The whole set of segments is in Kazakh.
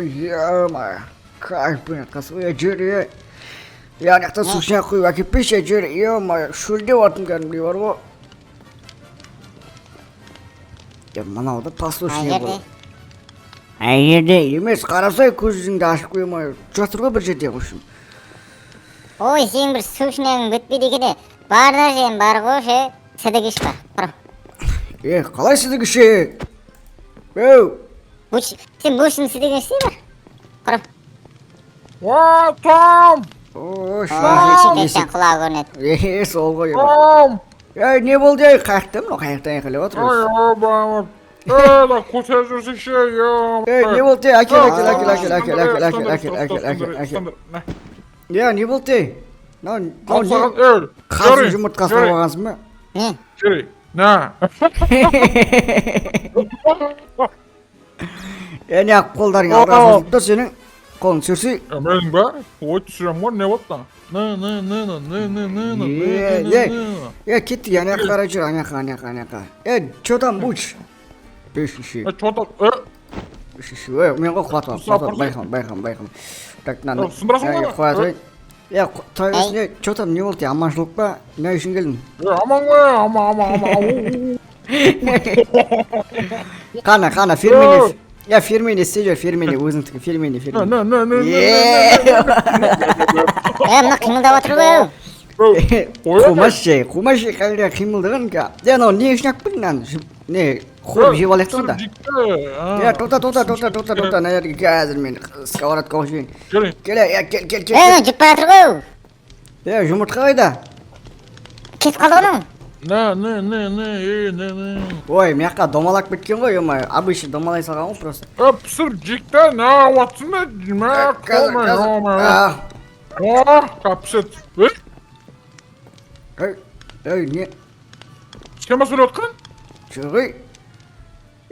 Ой-ё-моё, как бы косое жире. Я някта сушня кuyup akip пеше жире. Ё-моё, шүлдеп атым кәдімгідей бар ғой. Мынау да послушный бол. Жерде емес, қарасай көзіңді ашып қоймай жатыр ғой бір жерде қойшым. Ой, сен бір сушняң бітпейді екен. Бар нәрсем бар ғой, ше. Сідік іш бар. Қалай сідік іші? Бәу. Сен бушын сідік іші бар. Құрым. О, Том! О, Шекеттен құлағы көрінеді. Сол ғой. Том! Не болды ай, қаяқтан айқалап отырмыз. Ой, бабам. Да көтер жүрсекші, Не болды ай, әкел. Не болды ай? Қазір жұмыртқасын алғансың ба? Не? Жері, на. Не ақ қолдарың арасында тұр сенің? Қолын сүрсей? Менің ба? Ой, түсірем ғой, не болды Кетті, аяқ қарай жүр, аяқа. Чо там бұш? Бешіші. Мен ғой құлатып, байқам. Так, надо. Сындырасың ба? Тойғысыне, чо там не болды, аманшылық ба? Не үшін келдің? Аман ғой, аман. Қана, Фермини. Фермини істе Фермини, өзіңдікі, Фермини. Мына қимылдап отыр ғой. Қумаш қалыға қимылдығын ка. Анау не үшін ақ білін, не қойып жеп алайық тұғында? Тоқта, нәрге қазір мен сковорат қауышын. Кел. Жүк бар отыр ғой. Жұмыртқа қайда? Кетіп қалды оның. Ой, мияққа домалақ біткен ғой, обычно домалай салған ғой просто. Пісір жекті, не ауатсың ба? Жемек, қолмай, Пісет. Не? Сен ба сөйлеп отқан? Шығый.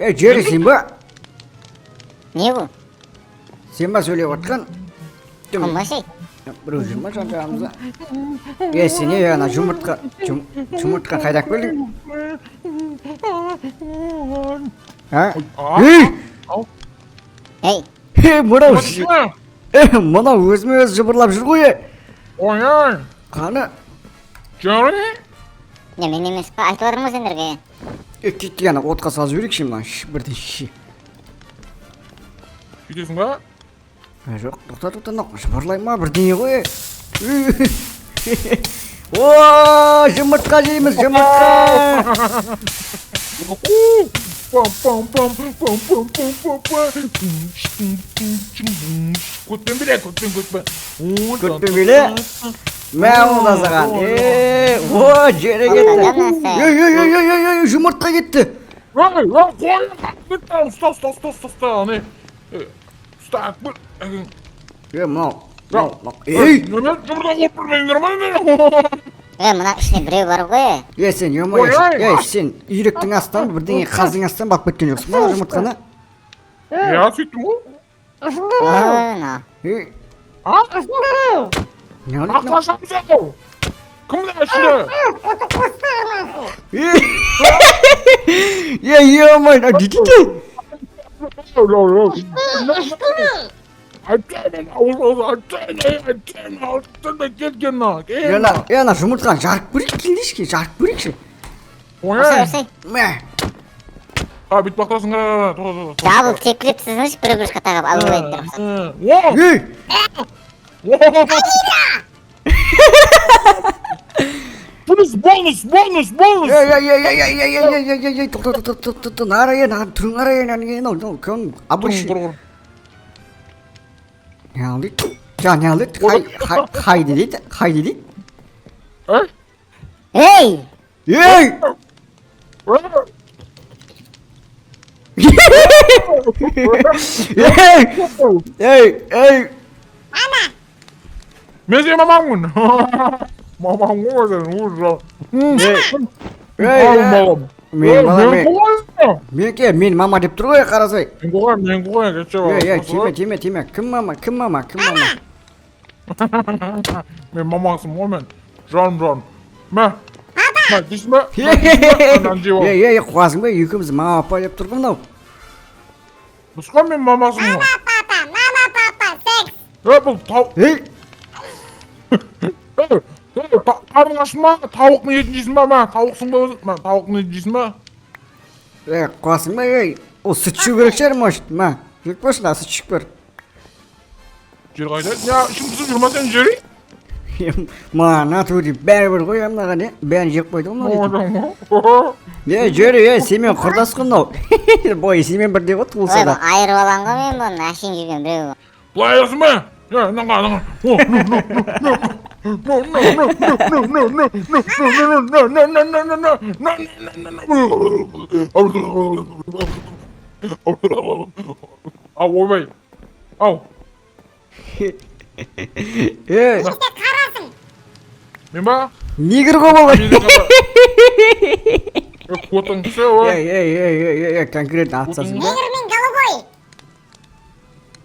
Жері сен ба? Не бұл? Сен ба сөйлеп отқан? Қымбашай. Біреу жүр ма жан-жағымызда? Сен ана жұмыртқа қайдақ бөлдің? Мынау өзіме өзі жыбырлап жүр ғой. Ой. Қаны? Жері? Мен емес па, айтып отырмыз сендерге. Кетті ғана отқа салып жіберекші мына бірден ши. Кетесің ба? Жоқ, тоқта, жыбырлай ма бірдеңе ғой. О, жұмыртқа жейміз, жұмыртқа! Көтпен біле? Мәуін азаған. О, жері кетті. Жұмыртқа кетті. Мынау. Мына ішіне біреу бар ғой. Сен үйректің астан бірдеңе қаздың астан бақ біткен жоқсың ба жұмыртқаны? Сөйттім ғой. Кімді ішінде? Ё-моё, дедете? Ана жұмыртқан жарып көрейік келдешке, жарып көрейікші. Осай. Бүйтіп бақтырасың қара. Жабылып тепкілеп сізіңіз бір күрішқа тағып алып Бонус! Тоқта, нарайы, түрің арайы, көн, абыршы. Не алды? Қайды дейді? Ей! Мен сен мамаңмын. Мамаң ғой сен, ұжа. Мен мама деп тұр ғой, қарасай. Мен қойын, кетші ба. Тиме. Кім мама? Мен мамаңсың ғой мен. Жаным. Мә, дейсің ба? Қуасың ба, екеуміз мама апа деп тұр ғой мынау. Бұсқан мен мамасың ғой. Bu tavuk. Hey. Karın açma. Tavuk mu yiyeceksin be? Tavuksun be özür. Tavuk mu yiyeceksin be? Qo'yasing mı ey? O sıçıyor gerekçer mi açtın ha? Yük başına sıçık bir. Jeri qayda? Ya şimdi siz yurmasan jeri? Mana turi berber koyam da gani. Ben yiyip koydum onu. Oğlum. Ne jeri ya semen kurdas kındav. Boy semen bir de ot Ой, bulsa da. айырып алған ғой мен бұны әшейін жүрген біреу. Былай ayasın be. Ya naga. Au oy. Au. Ey, Men ba? nigir koyma. Kuatın kısa o. Ey, konkret atsasın. Негрмен голубой.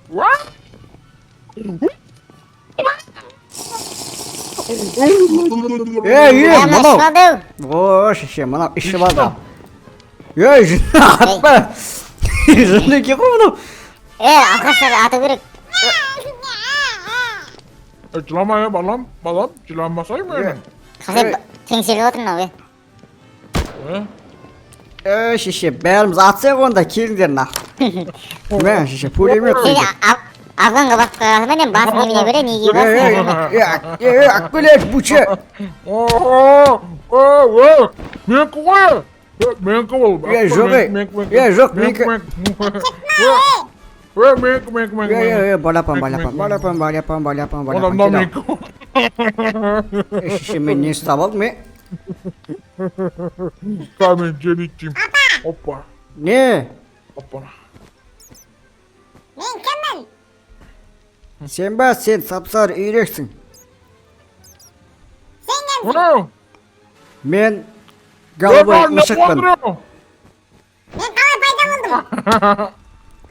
What? Ey, Мына mana. шмалдау. O şişe mana işi var da. Ey, jini atma. Jini ki koyma. Алқаштар аты керек. Жылама ya balam. Жыламасай mı? Қазір теңселіп отыр мынау. Ey şişe bәріміз атсақ онда келіңдер на. Ben şişe пулемет. Сен афганға басып қалған ба, басын немене көре, неге басын? Ey, akbelek buçe. Menki koy. Menki ol. Ya yok ya yok menki. Menki. Ya balapan. Adamdan menki. Şişe men ne staval mı? Kamen celikçim. Hoppa. Ne? Hoppa. Мен кіммін? Sen bak sen sapsar üyreksin. Wow. Men galabay uşakman. Мен қалай пайда болдым?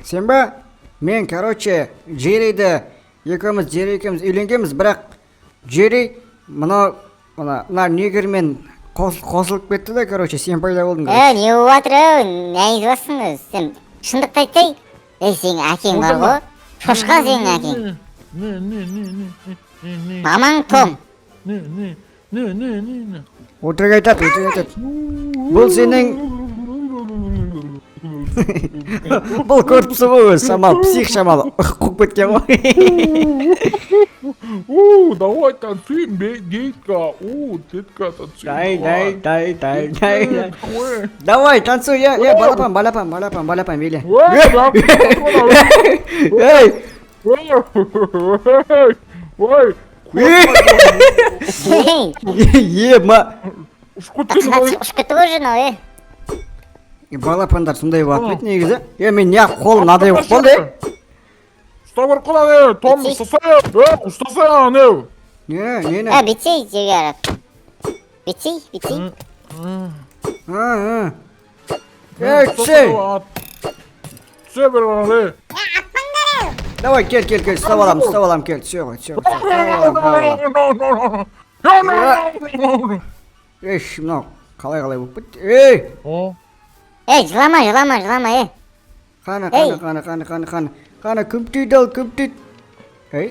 Sen bak men короче Jerry'de Jerry ikimiz үйленгенбіз, бірақ Jerry мына негрмен қосылып кетті да, короче сен пайда болдың. Не болып жатыр не айтып жатсың өзі? Сен шындықты айтсай, сенің әкең бар ғой, шошқа сенің әкең. Мамаң Том. Өтірік айтады. Бұл сенің бұл көріпсі ғой, шамал, псих шамал, қуып кеткен ғой. Давай танцуем, детка. Детка, танцуем. Дай. Давай, танцуй, балапан, бейле. Эй! Ой. Ема! Ұшып кетті ғой жинау, Балапандар сондай болады бет негізі. Мен неғып қолым надай болып болды. Ұстап арқала, Том, ұстасай, не? Не? Бітсей, жерге арап. Бітсей. Түсей! Түсе бір ғана, Давай, кел, ұстап алам, кел, түсе ғой. Еш, мынау, қалай болып бітті. Ей! Жылама, Қана, кім түйді. Ей!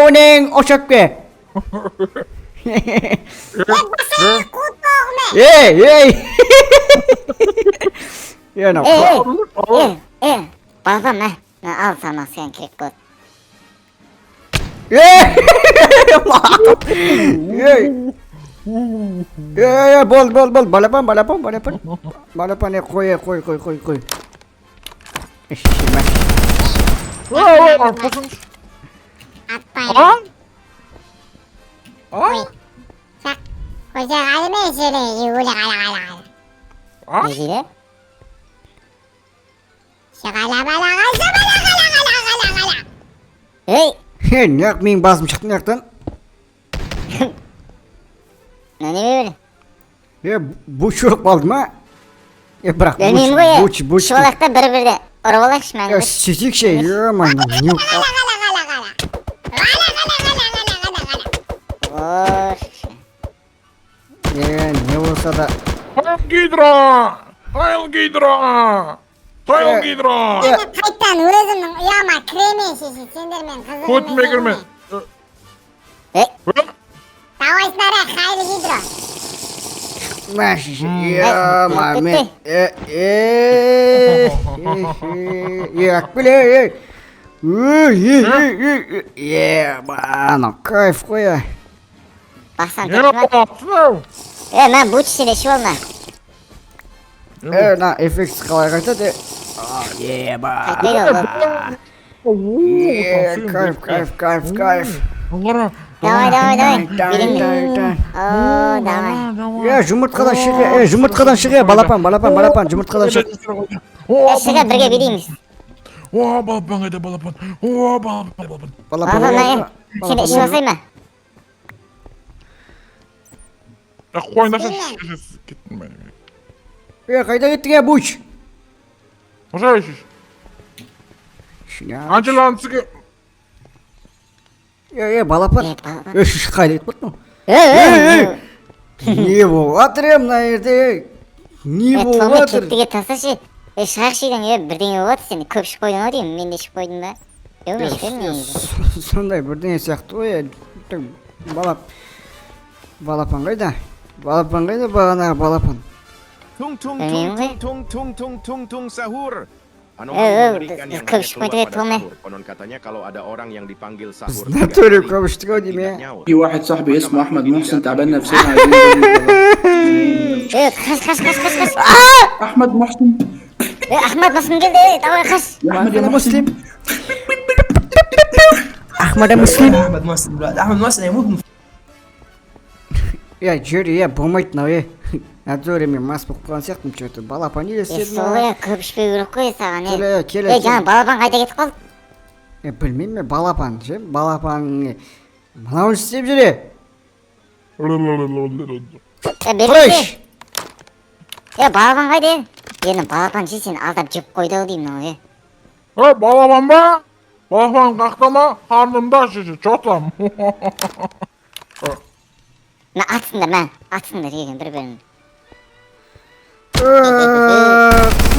Онең, ошақ бе! Ей! Балапан, ал саған сен керек болады. Бол, балапан. Балапан, қой. Шешеме. Қойса қалды ме сені, өлі қала. Не дейді? Ей! Неғып мен басым шықты неқтан? Не бөлі? Бұшық балды ма? Бірақ Білмеймін ғой, бұш. шуалақта бір-бірді ұрып алайықшы мәңгі. Сөйтейік ше, не болса да. Хайл Гидра! Soyun giydira. Ya. Kayıttan Uraz'ımın uyama kremi şişi sindirmen kızım. Kötüme girme. Savaşlara hayırlı gidro. Maşiş. Ya Mehmet. Ya bile. Ya bana kayf koy. Baksan Yine tepkiler. baksana. Ben bu çişine şu olma. Na efekt kalakata de. Yeah ba. Kayıtlar oldu. Yeah kayf. Allah'a. Davay. Birini. Oo davay. Ya jumurtkadan şıkı. Balapan jumurtkadan şık. Şaka birge bileyimiz. Oha balapan hadi balapan. Oha balapan. Balapan. Baba seni işe basayım mı? Ya koy nasıl şişesiz gittin benim. Ya kayda gittin ya buç. Nasıl işiş? Şuna. Ancelan sıkı. Ya balapan. Balapan. Ya şu kayda gitmek mi? Hey. Niye bu? Atırıyorum lan yerde. Niye bu? Tomu Atır. kettiге tasашы. Шақ şeyden ya birden yoğurt seni köpüş koydun o diyeyim ben de şık koydum da. Yok hiç bilmiyorum. Sonday birden yasaktı o ya. Balapan kayda. Bana balapan. Tung tung Memang, tung tung tung tung tung tung sahur. Anomali Eh, mengerikan yang kau hanya seperti keluar itu, pada Meh. sahur. Konon katanya kalau ada orang yang dipanggil sahur Biz ne türlü kavuştuk o diyeyim ya. tidak nyaur. في واحد صاحبي اسمه احمد محسن تعبان نفسيا عايزين نجيبه. Kas. احمد محسن Ahmet nasıl geldi? Tamam kas. يا احمد يا محسن Ahmet'e Müslim. احمد محسن دلوقتي احمد محسن هيموت من Ya Jerry ya bombayt na ya. Nadzor mi mas bu konsept mi çıktı? Balapan ile Soğuya sedna. köpüş bir yürük koy sana ne? Kele. Canım balaban kayda git kal. Bilmem mi balapan şey. Balapan. Bana onu isteyip Jerry. Fresh. Ya balaban kayda. Yerim balaban çizsin adam cıp koydu diyeyim ne oluyor? Ha balapan be. Balapan kalktama karnımda şişi çotam. Ne atsın da ben. Atsın da yerim bir bölüm.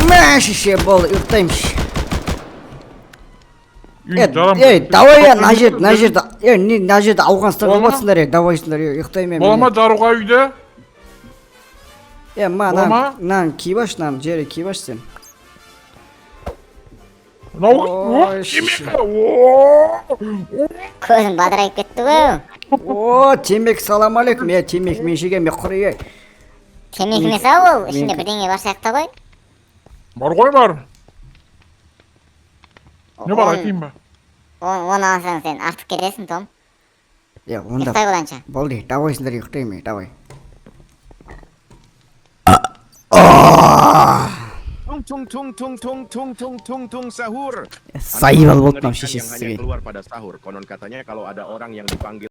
Maş işe bol yurttaymış. Canım. Davay ya Najir da. Ya ni Najir da Afganistan'a olmasınlar ya. Davaysınlar ya. Yurttayım ya. Balama caruğa üyde. Ya ma Olma. nan kibaş nan Jerry kibaş sen. Ne Oy, Közüm badırayıp gitti bu. Oo Timek salam aleyküm ya Timek meşige mi kuruyor. Temlik mi sağ ol? Şimdi birden yaparsak da koy. Var koy var. Ne var atayım ben? Onu alsan sen artık gidesin Tom. Ya onda Yıktay olanca. bol değil. Davaysınlar yurttayım ya davay. Tung tung tung tung tung tung tung tung tung sahur. Sayı bal Anomali botmam mengerikan yang hanya şişesi. keluar pada sahur. Konon katanya kalau ada orang yang dipanggil